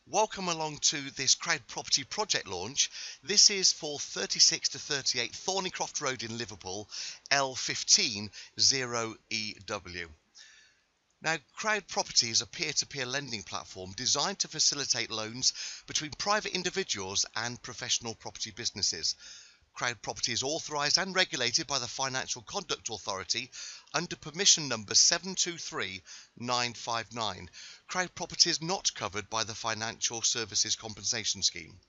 Welcome along to this CrowdProperty project launch. This is for 36 to 38 Thornycroft Road in Liverpool, L15 0EW. Now, CrowdProperty is a peer-to-peer lending platform designed to facilitate loans between private individuals and professional property businesses. CrowdProperty is authorised and regulated by the Financial Conduct Authority under permission number 723959. CrowdProperty is not covered by the Financial Services Compensation Scheme.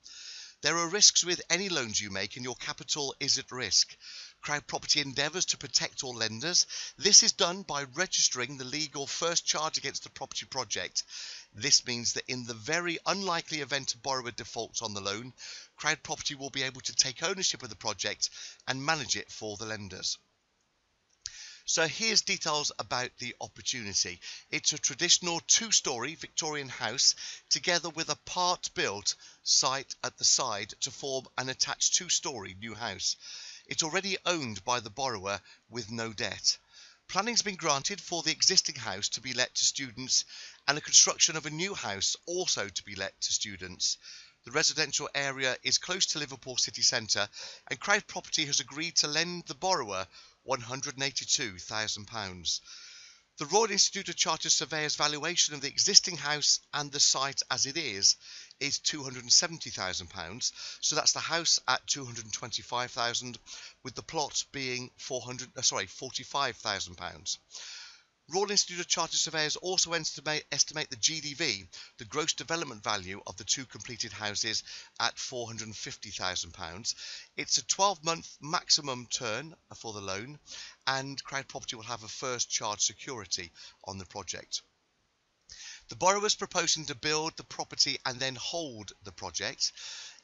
There are risks with any loans you make and your capital is at risk. CrowdProperty endeavours to protect all lenders. This is done by registering the legal first charge against the property project. This means that in the very unlikely event a borrower defaults on the loan, CrowdProperty will be able to take ownership of the project and manage it for the lenders. So here's details about the opportunity. It's a traditional two-storey Victorian house together with a part-built site at the side to form an attached two-storey new house. It's already owned by the borrower with no debt. Planning's been granted for the existing house to be let to students and the construction of a new house also to be let to students. The residential area is close to Liverpool city centre and CrowdProperty has agreed to lend the borrower £182,000. The Royal Institute of Chartered Surveyors valuation of the existing house and the site as it is £270,000. So that's the house at £225,000 with the plot being £45,000. Royal Institute of Chartered Surveyors also estimate the GDV, the gross development value of the two completed houses, at £450,000. It's a 12-month maximum term for the loan, and CrowdProperty will have a first charge security on the project. The borrower is proposing to build the property and then hold the project.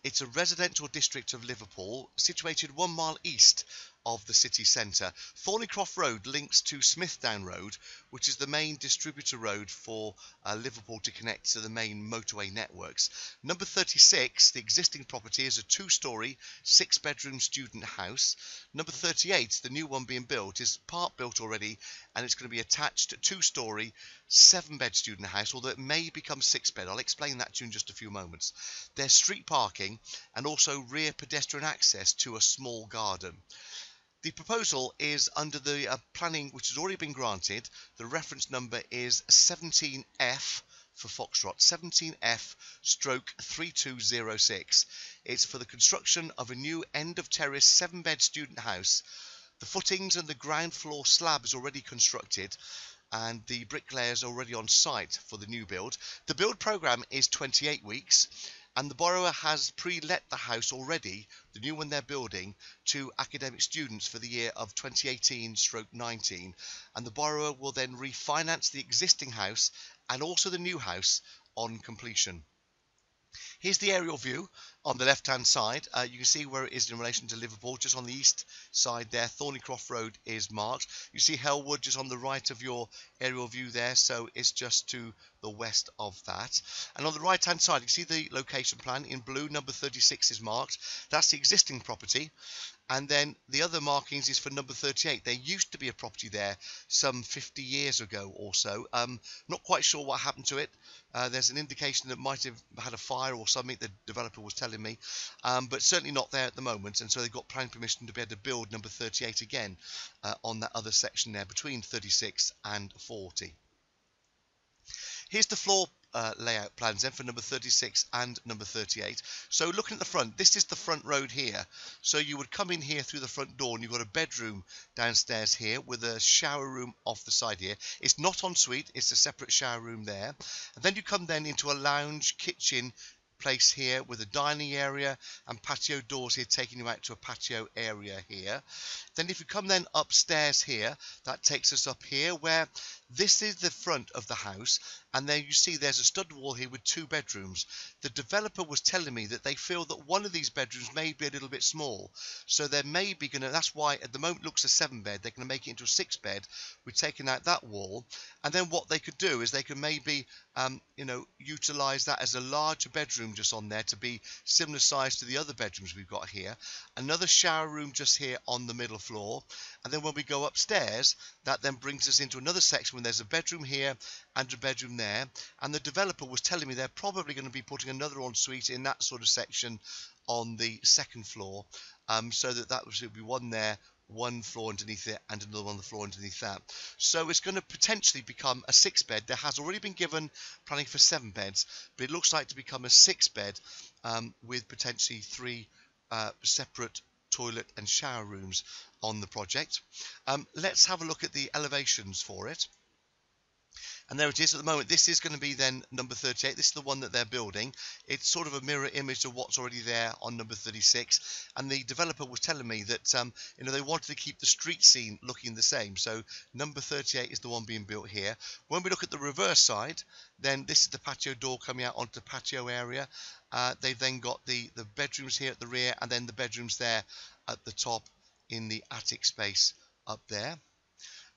It's a residential district of Liverpool, situated 1 mile east of the city centre. Thornycroft Road links to Smithdown Road, which is the main distributor road for Liverpool to connect to the main motorway networks. Number 36, the existing property, is a two-storey, 6-bedroom student house. Number 38, the new one being built, is part built already, and it's going to be attached to two-storey, 7-bed student house, although it may become 6-bed. I'll explain that to you in just a few moments. There's street parking and also rear pedestrian access to a small garden. The proposal is under the planning which has already been granted. The reference number is 17F for Foxtrot, 17F/3206. It's for the construction of a new end of terrace 7-bed student house. The footings and the ground floor slab is already constructed and the bricklayers are already on site for the new build. The build programme is 28 weeks. And the borrower has pre-let the house already, the new one they're building, to academic students for the year of 2018/19. And the borrower will then refinance the existing house and also the new house on completion. Here's the aerial view on the left-hand side. You can see where it is in relation to Liverpool, just on the east side there. Thornycroft Road is marked. You see Hellwood just on the right of your aerial view there, so it's just to the west of that. And on the right-hand side, you see the location plan in blue. Number 36 is marked. That's the existing property. And then the other markings is for number 38. There used to be a property there some 50 years ago or so. Not quite sure what happened to it. There's an indication that it might have had a fire or something, the developer was telling me, but certainly not there at the moment, and so they've got planning permission to be able to build number 38 again on that other section there between 36 and 40. Here's the floor layout plans then for number 36 and number 38. So looking at the front, this is the front road here. So you would come in here through the front door and you've got a bedroom downstairs here with a shower room off the side here. It's not en suite, it's a separate shower room there. And then you come then into a lounge kitchen place here with a dining area and patio doors here taking you out to a patio area here. Then if you come then upstairs here, that takes us up here where this is the front of the house, and there you see there's a stud wall here with 2 bedrooms. The developer was telling me that they feel that one of these bedrooms may be a little bit small, so they're maybe going to, that's why at the moment it looks a 7-bed, they're going to make it into a 6-bed. We've taken out that wall, and then what they could do is they could maybe utilize that as a larger bedroom just on there to be similar size to the other bedrooms we've got here. Another shower room just here on the middle floor, and then when we go upstairs, that then brings us into another section when there's a bedroom here and a bedroom there, and the developer was telling me they're probably going to be putting another ensuite in that sort of section on the second floor, so that should be one there, one floor underneath it, and another one on the floor underneath that. So it's going to potentially become a 6-bed. There has already been given planning for 7 beds, but it looks like to become a 6-bed with potentially 3 separate toilet and shower rooms on the project. Let's have a look at the elevations for it. And there it is at the moment. This is going to be then number 38. This is the one that they're building. It's sort of a mirror image of what's already there on number 36. And the developer was telling me that they wanted to keep the street scene looking the same. So number 38 is the one being built here. When we look at the reverse side, then this is the patio door coming out onto the patio area. They've then got the bedrooms here at the rear, and then the bedrooms there at the top in the attic space up there.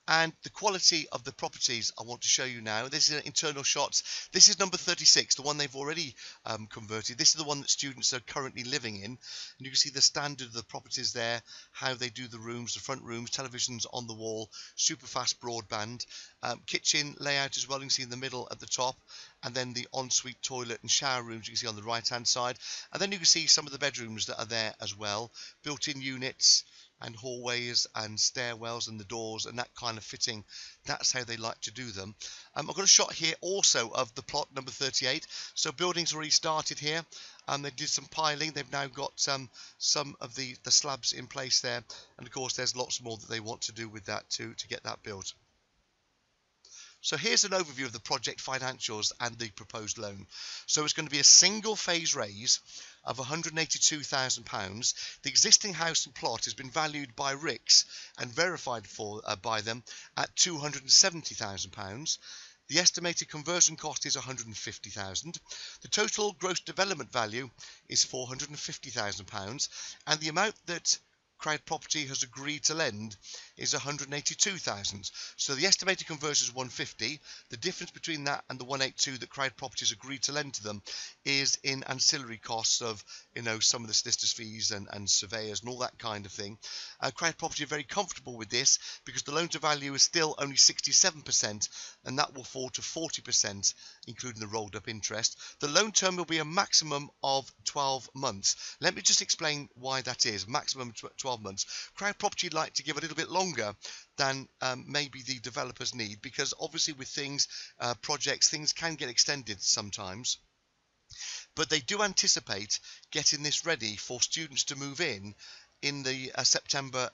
And the quality of the properties I want to show you now. This is internal shots. This is number 36, the one they've already converted. This is the one that students are currently living in. And you can see the standard of the properties there, how they do the rooms, the front rooms, televisions on the wall, super fast broadband, kitchen layout as well, you can see in the middle at the top, and then the ensuite toilet and shower rooms you can see on the right hand side. And then you can see some of the bedrooms that are there as well, built-in units, and hallways and stairwells and the doors and that kind of fitting. That's how they like to do them. I've got a shot here also of the plot number 38. So building's already started here. They did some piling. They've now got some of the slabs in place there, and of course there's lots more that they want to do with that to get that built. So here's an overview of the project financials and the proposed loan. So it's going to be a single phase raise of £182,000. The existing house and plot has been valued by RICS and verified by them at £270,000. The estimated conversion cost is £150,000. The total gross development value is £450,000, and the amount that CrowdProperty has agreed to lend is £182,000. So the estimated conversion is £150. The difference between that and the £182 that CrowdProperty has agreed to lend to them is in ancillary costs of, some of the solicitors' fees and surveyors and all that kind of thing. CrowdProperty are very comfortable with this because the loan to value is still only 67%, and that will fall to 40%, including the rolled up interest. The loan term will be a maximum of 12 months. Let me just explain why that is. Maximum 12 months. CrowdProperty like to give a little bit longer than maybe the developers need, because obviously with things, projects, things can get extended sometimes. But they do anticipate getting this ready for students to move in the September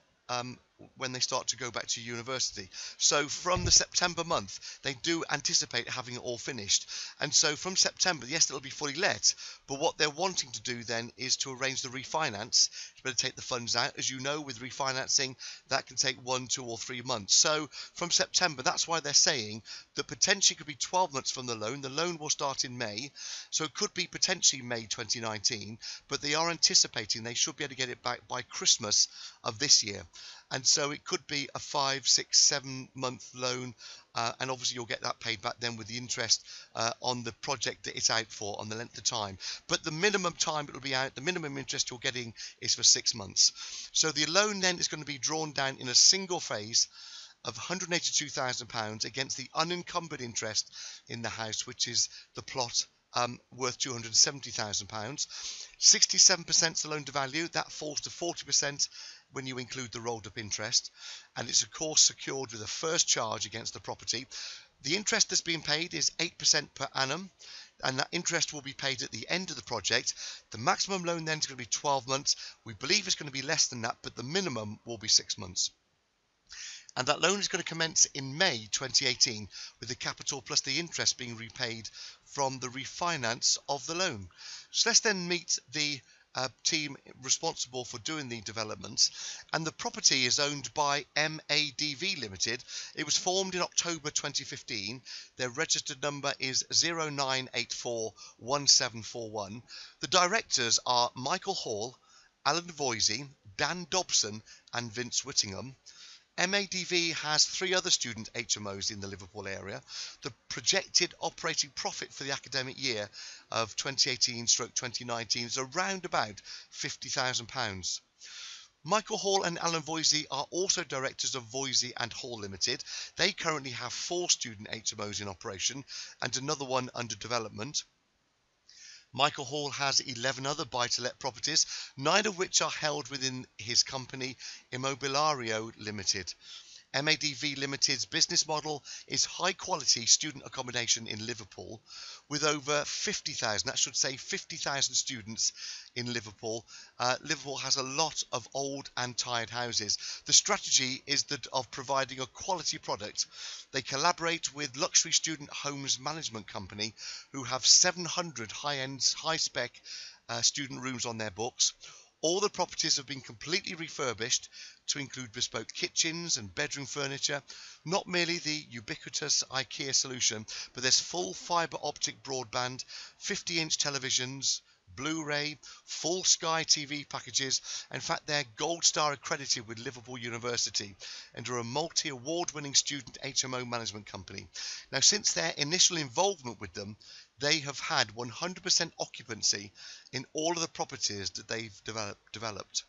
when they start to go back to university. So from the September month, they do anticipate having it all finished. And so from September, yes, it'll be fully let, but what they're wanting to do then is to arrange the refinance, to better take the funds out. As you know, with refinancing, that can take 1, 2 or 3 months. So from September, that's why they're saying that potentially could be 12 months from the loan. The loan will start in May, so it could be potentially May 2019, but they are anticipating they should be able to get it back by Christmas of this year. And so it could be a 5, 6, 7 month loan, and obviously you'll get that paid back then with the interest on the project that it's out for, on the length of time. But the minimum time it will be out, the minimum interest you're getting is for 6 months. So the loan then is going to be drawn down in a single phase of £182,000 against the unencumbered interest in the house, which is the plot worth £270,000. 67% is the loan to value. That falls to 40% when you include the rolled up interest, and it's of course secured with a first charge against the property. The interest that's being paid is 8% per annum, and that interest will be paid at the end of the project. The maximum loan then is going to be 12 months. We believe it's going to be less than that, but the minimum will be 6 months. And that loan is going to commence in May 2018 with the capital plus the interest being repaid from the refinance of the loan. So let's then meet the team responsible for doing the developments, and the property is owned by MADV Limited. It was formed in October 2015. Their registered number is 09841741. The directors are Michael Hall, Alan Voisey, Dan Dobson and Vince Whittingham. MADV has 3 other student HMOs in the Liverpool area. The projected operating profit for the academic year of 2018/2019 is around about £50,000. Michael Hall and Alan Voisey are also directors of Voisey and Hall Limited. They currently have 4 student HMOs in operation and another one under development. Michael Hall has 11 other buy-to-let properties, 9 of which are held within his company Immobiliario Limited. MADV Limited's business model is high-quality student accommodation in Liverpool, with over 50,000, that should say 50,000 students in Liverpool. Liverpool has a lot of old and tired houses. The strategy is that of providing a quality product. They collaborate with luxury student homes management company who have 700 high-end, high-spec student rooms on their books. All the properties have been completely refurbished to include bespoke kitchens and bedroom furniture, not merely the ubiquitous IKEA solution, but there's full fibre optic broadband, 50-inch televisions, Blu-ray, full Sky TV packages. In fact, they're Gold Star accredited with Liverpool University and are a multi-award winning student HMO management company. Now, since their initial involvement with them, they have had 100% occupancy in all of the properties that they've developed.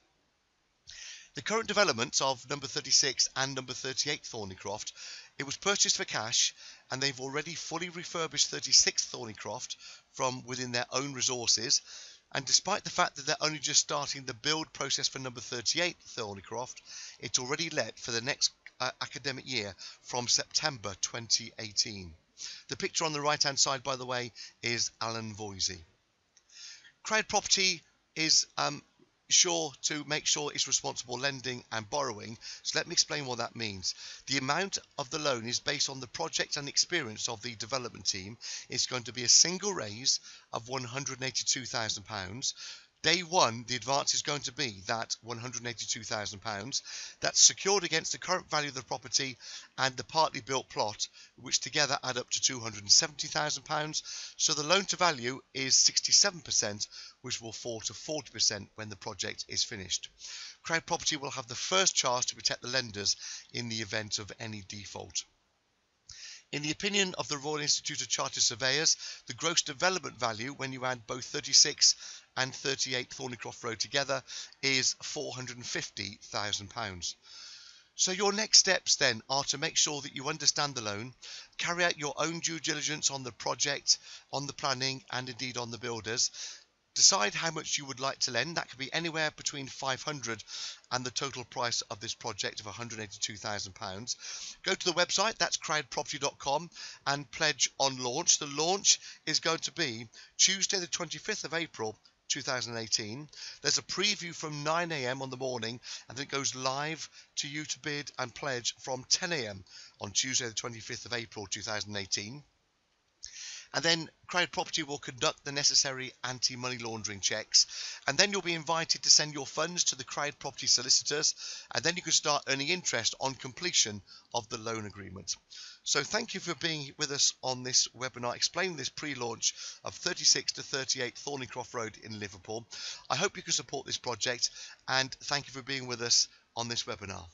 The current developments of number 36 and number 38 Thornycroft, it was purchased for cash, and they've already fully refurbished 36 Thornycroft from within their own resources. And despite the fact that they're only just starting the build process for number 38 Thornycroft, it's already let for the next academic year from September 2018. The picture on the right hand side, by the way, is Alan Voisey. CrowdProperty is sure to make sure it's responsible lending and borrowing. So let me explain what that means. The amount of the loan is based on the project and experience of the development team. It's going to be a single raise of £182,000. Day one, the advance is going to be that £182,000. That's secured against the current value of the property and the partly built plot, which together add up to £270,000. So the loan to value is 67%, which will fall to 40% when the project is finished. CrowdProperty will have the first charge to protect the lenders in the event of any default. In the opinion of the Royal Institute of Chartered Surveyors, the gross development value, when you add both 36 and 38 Thornycroft Road together, is £450,000. So your next steps then are to make sure that you understand the loan, carry out your own due diligence on the project, on the planning, and indeed on the builders. Decide how much you would like to lend. That could be anywhere between £500 and the total price of this project of £182,000. Go to the website, that's crowdproperty.com, and pledge on launch. The launch is going to be Tuesday the 25th of April 2018. There's a preview from 9 AM on the morning, and then it goes live to you to bid and pledge from 10 AM on Tuesday the 25th of April 2018. And then CrowdProperty will conduct the necessary anti-money laundering checks, and then you'll be invited to send your funds to the CrowdProperty solicitors, and then you can start earning interest on completion of the loan agreement. So thank you for being with us on this webinar explaining this pre-launch of 36 to 38 Thornycroft Road in Liverpool. I hope you can support this project, and thank you for being with us on this webinar.